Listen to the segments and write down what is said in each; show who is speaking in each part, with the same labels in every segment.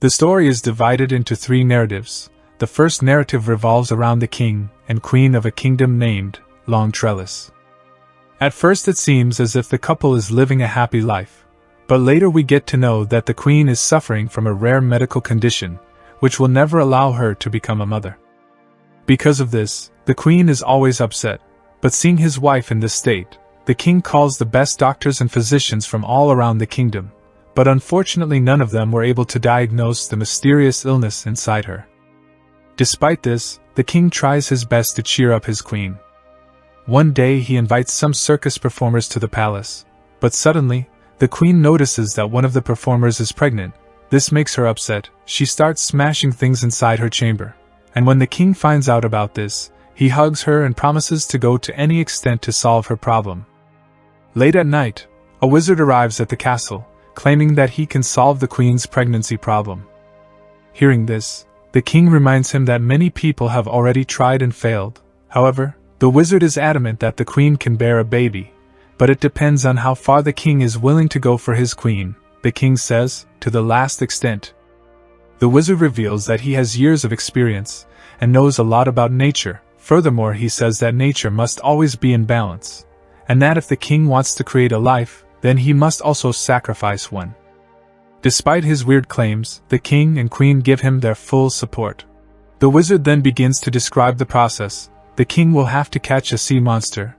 Speaker 1: The story is divided into three narratives. The first narrative revolves around the king and queen of a kingdom named Long Trellis. At first it seems as if the couple is living a happy life, but later we get to know that the queen is suffering from a rare medical condition, which will never allow her to become a mother. Because of this, the queen is always upset, but seeing his wife in this state, the king calls the best doctors and physicians from all around the kingdom, but unfortunately none of them were able to diagnose the mysterious illness inside her. Despite this, the king tries his best to cheer up his queen. One day he invites some circus performers to the palace, but suddenly, the queen notices that one of the performers is pregnant. This makes her upset. She starts smashing things inside her chamber, and when the king finds out about this, he hugs her and promises to go to any extent to solve her problem. Late at night, a wizard arrives at the castle, claiming that he can solve the queen's pregnancy problem. Hearing this, the king reminds him that many people have already tried and failed. However, the wizard is adamant that the queen can bear a baby, but it depends on how far the king is willing to go for his queen. The king says, to the last extent. The wizard reveals that he has years of experience and knows a lot about nature. Furthermore, he says that nature must always be in balance, and that if the king wants to create a life, then he must also sacrifice one. Despite his weird claims, the king and queen give him their full support. The wizard then begins to describe the process. The king will have to catch a sea monster,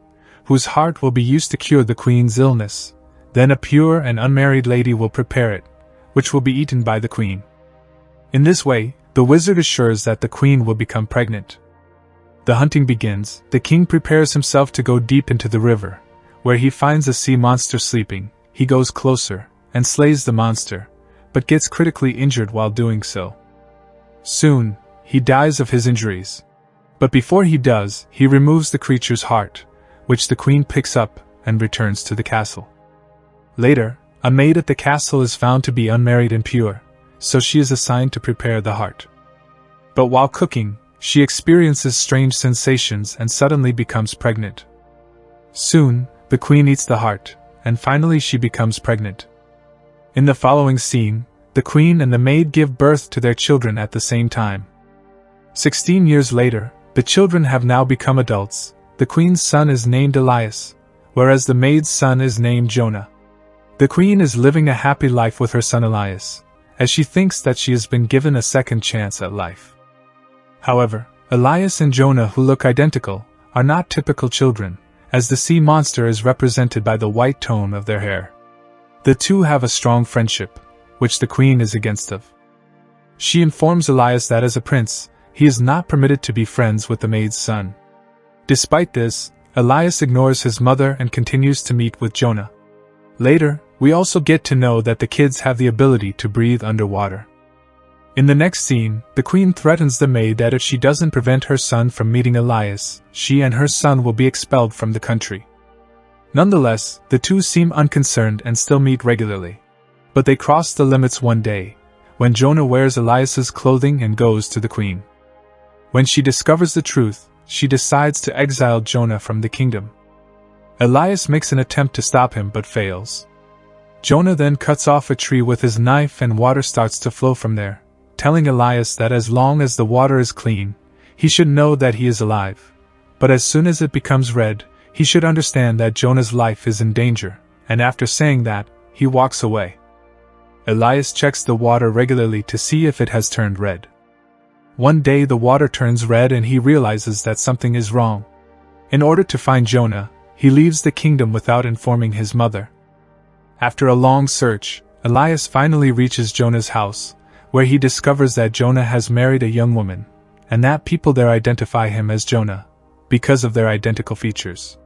Speaker 1: whose heart will be used to cure the queen's illness. Then a pure and unmarried lady will prepare it, which will be eaten by the queen. In this way, the wizard assures that the queen will become pregnant. The hunting begins. The king prepares himself to go deep into the river, where he finds a sea monster sleeping. He goes closer and slays the monster, but gets critically injured while doing so. Soon, he dies of his injuries. But before he does, he removes the creature's heart, which the queen picks up and returns to the castle. Later, a maid at the castle is found to be unmarried and pure, so she is assigned to prepare the heart. But while cooking, she experiences strange sensations and suddenly becomes pregnant. Soon, the queen eats the heart, and finally she becomes pregnant. In the following scene, the queen and the maid give birth to their children at the same time. 16 years later, the children have now become adults. The queen's son is named Elias, whereas the maid's son is named Jonah. The queen is living a happy life with her son Elias, as she thinks that she has been given a second chance at life. However, Elias and Jonah, who look identical, are not typical children, as the sea monster is represented by the white tone of their hair. The two have a strong friendship, which the queen is against of. She informs Elias that as a prince, he is not permitted to be friends with the maid's son. Despite this, Elias ignores his mother and continues to meet with Jonah. Later, we also get to know that the kids have the ability to breathe underwater. In the next scene, the queen threatens the maid that if she doesn't prevent her son from meeting Elias, she and her son will be expelled from the country. Nonetheless, the two seem unconcerned and still meet regularly. But they cross the limits one day, when Jonah wears Elias's clothing and goes to the queen. When she discovers the truth, she decides to exile Jonah from the kingdom. Elias makes an attempt to stop him but fails. Jonah then cuts off a tree with his knife and water starts to flow from there, telling Elias that as long as the water is clean, he should know that he is alive. But as soon as it becomes red, he should understand that Jonah's life is in danger, and after saying that, he walks away. Elias checks the water regularly to see if it has turned red. One day the water turns red and he realizes that something is wrong. In order to find Jonah, he leaves the kingdom without informing his mother. After a long search, Elias finally reaches Jonah's house, where he discovers that Jonah has married a young woman, and that people there identify him as Jonah, because of their identical features.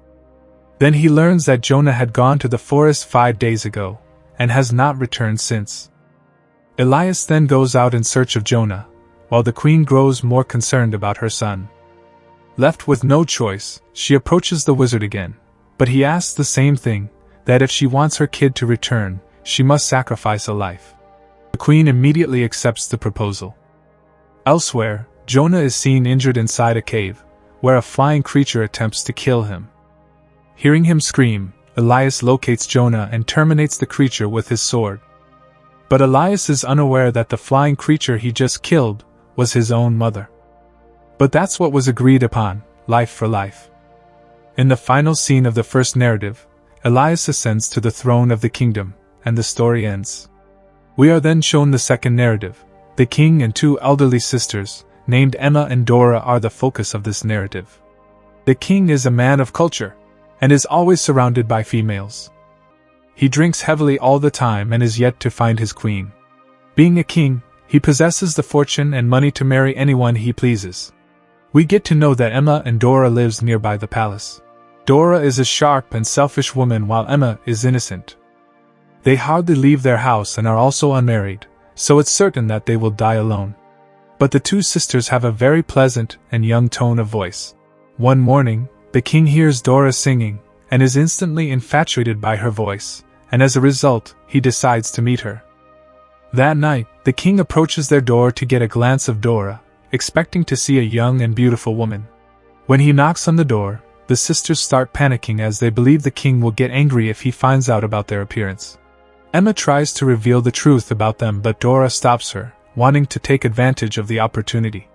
Speaker 1: Then he learns that Jonah had gone to the forest 5 days ago, and has not returned since. Elias then goes out in search of Jonah, while the queen grows more concerned about her son. Left with no choice, she approaches the wizard again, but he asks the same thing, that if she wants her kid to return, she must sacrifice a life. The queen immediately accepts the proposal. Elsewhere, Jonah is seen injured inside a cave, where a flying creature attempts to kill him. Hearing him scream, Elias locates Jonah and terminates the creature with his sword. But Elias is unaware that the flying creature he just killed was his own mother. But that's what was agreed upon, life for life. In the final scene of the first narrative, Elias ascends to the throne of the kingdom, and the story ends. We are then shown the second narrative. The king and two elderly sisters, named Emma and Dora, are the focus of this narrative. The king is a man of culture, and is always surrounded by females. He drinks heavily all the time and is yet to find his queen. Being a king, he possesses the fortune and money to marry anyone he pleases. We get to know that Emma and Dora lives nearby the palace. Dora is a sharp and selfish woman while Emma is innocent. They hardly leave their house and are also unmarried, so it's certain that they will die alone. But the two sisters have a very pleasant and young tone of voice. One morning, the king hears Dora singing, and is instantly infatuated by her voice, and as a result, he decides to meet her. That night, the king approaches their door to get a glance of Dora, expecting to see a young and beautiful woman. When he knocks on the door, the sisters start panicking as they believe the king will get angry if he finds out about their appearance. Emma tries to reveal the truth about them, but Dora stops her, wanting to take advantage of the opportunity.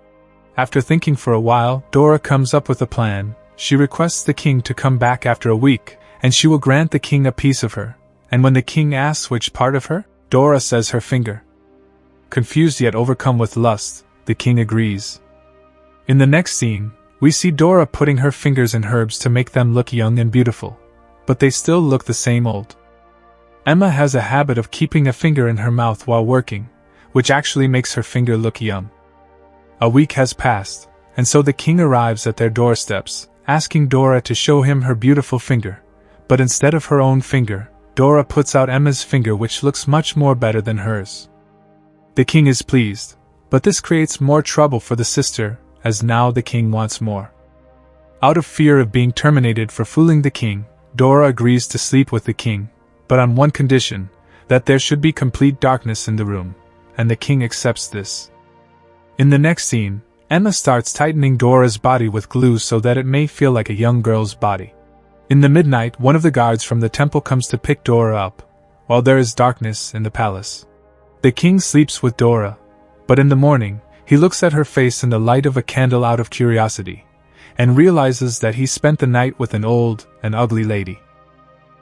Speaker 1: After thinking for a while, Dora comes up with a plan. She requests the king to come back after a week, and she will grant the king a piece of her. And when the king asks which part of her, Dora says her finger. Confused yet overcome with lust, the king agrees. In the next scene, we see Dora putting her fingers in herbs to make them look young and beautiful, but they still look the same old. Emma has a habit of keeping a finger in her mouth while working, which actually makes her finger look young. A week has passed, and so the king arrives at their doorsteps, asking Dora to show him her beautiful finger, but instead of her own finger, Dora puts out Emma's finger, which looks much more better than hers. The king is pleased, but this creates more trouble for the sister, as now the king wants more. Out of fear of being terminated for fooling the king, Dora agrees to sleep with the king, but on one condition, that there should be complete darkness in the room, and the king accepts this. In the next scene, Emma starts tightening Dora's body with glue so that it may feel like a young girl's body. In the midnight, one of the guards from the temple comes to pick Dora up, while there is darkness in the palace. The king sleeps with Dora, but in the morning, he looks at her face in the light of a candle out of curiosity, and realizes that he spent the night with an old and ugly lady.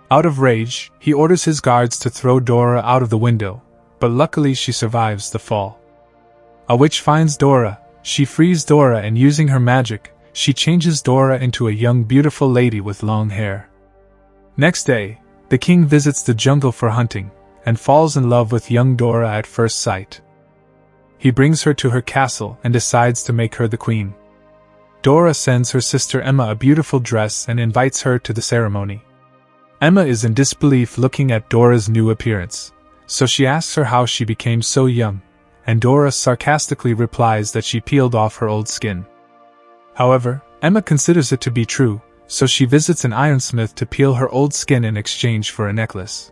Speaker 1: Out of rage, he orders his guards to throw Dora out of the window, but luckily she survives the fall. A witch finds Dora, she frees Dora, and using her magic, she changes Dora into a young beautiful lady with long hair. Next day, the king visits the jungle for hunting, and falls in love with young Dora at first sight. He brings her to her castle and decides to make her the queen. Dora sends her sister Emma a beautiful dress and invites her to the ceremony. Emma is in disbelief looking at Dora's new appearance, so she asks her how she became so young, and Dora sarcastically replies that she peeled off her old skin. However, Emma considers it to be true, so she visits an ironsmith to peel her old skin in exchange for a necklace.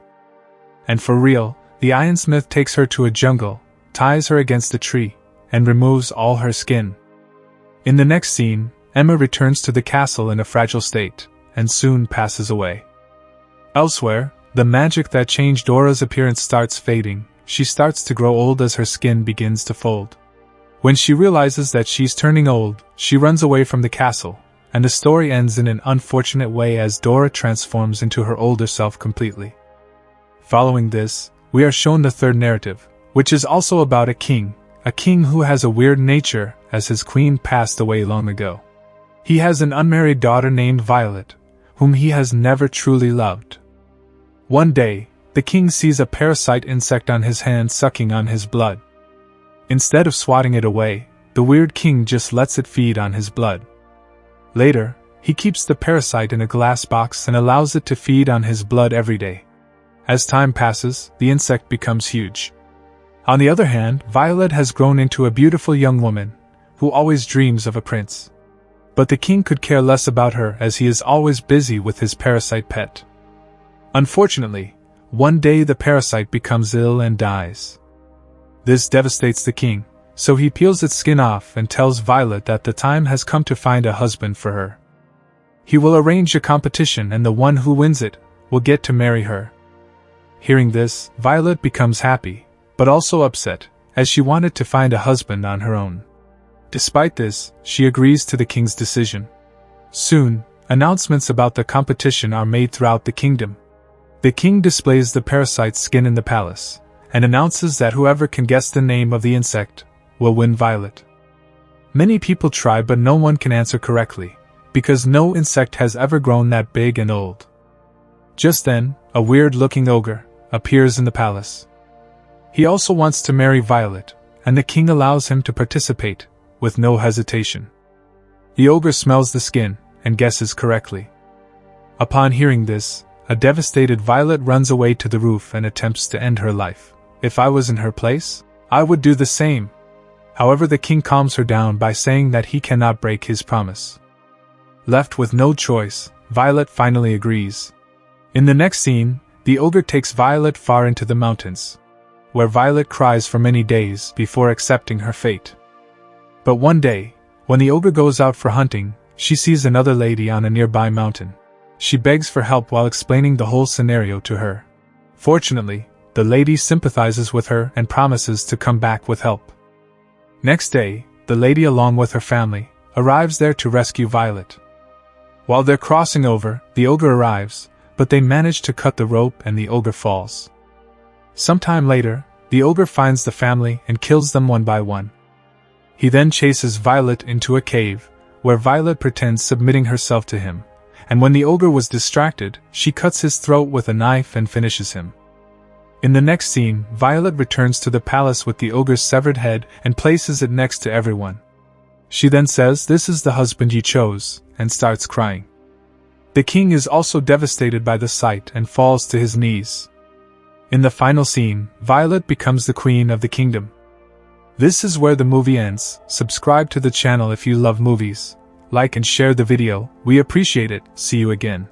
Speaker 1: And for real, the ironsmith takes her to a jungle, ties her against a tree, and removes all her skin. In the next scene, Emma returns to the castle in a fragile state, and soon passes away. Elsewhere, the magic that changed Dora's appearance starts fading. She starts to grow old as her skin begins to fold. When she realizes that she's turning old, she runs away from the castle, and the story ends in an unfortunate way as Dora transforms into her older self completely. Following this, we are shown the third narrative, which is also about a king who has a weird nature as his queen passed away long ago. He has an unmarried daughter named Violet, whom he has never truly loved. One day, the king sees a parasite insect on his hand sucking on his blood. Instead of swatting it away, the weird king just lets it feed on his blood. Later, he keeps the parasite in a glass box and allows it to feed on his blood every day. As time passes, the insect becomes huge. On the other hand, Violet has grown into a beautiful young woman, who always dreams of a prince. But the king could care less about her as he is always busy with his parasite pet. Unfortunately, one day the parasite becomes ill and dies. This devastates the king, so he peels its skin off and tells Violet that the time has come to find a husband for her. He will arrange a competition and the one who wins it will get to marry her. Hearing this, Violet becomes happy, but also upset, as she wanted to find a husband on her own. Despite this, she agrees to the king's decision. Soon, announcements about the competition are made throughout the kingdom. The king displays the parasite's skin in the palace, and announces that whoever can guess the name of the insect will win Violet. Many people try, but no one can answer correctly, because no insect has ever grown that big and old. Just then, a weird-looking ogre appears in the palace. He also wants to marry Violet, and the king allows him to participate, with no hesitation. The ogre smells the skin, and guesses correctly. Upon hearing this, a devastated Violet runs away to the roof and attempts to end her life. If I was in her place, I would do the same. However, the king calms her down by saying that he cannot break his promise. Left with no choice, Violet finally agrees. In the next scene, the ogre takes Violet far into the mountains, where Violet cries for many days before accepting her fate. But one day, when the ogre goes out for hunting, she sees another lady on a nearby mountain. She begs for help while explaining the whole scenario to her. Fortunately, the lady sympathizes with her and promises to come back with help. Next day, the lady along with her family arrives there to rescue Violet. While they're crossing over, the ogre arrives, but they manage to cut the rope and the ogre falls. Sometime later, the ogre finds the family and kills them one by one. He then chases Violet into a cave, where Violet pretends submitting herself to him, and when the ogre was distracted, she cuts his throat with a knife and finishes him. In the next scene, Violet returns to the palace with the ogre's severed head and places it next to everyone. She then says, "This is the husband you chose," and starts crying. The king is also devastated by the sight and falls to his knees. In the final scene, Violet becomes the queen of the kingdom. This is where the movie ends. Subscribe to the channel if you love movies. Like and share the video, we appreciate it. See you again.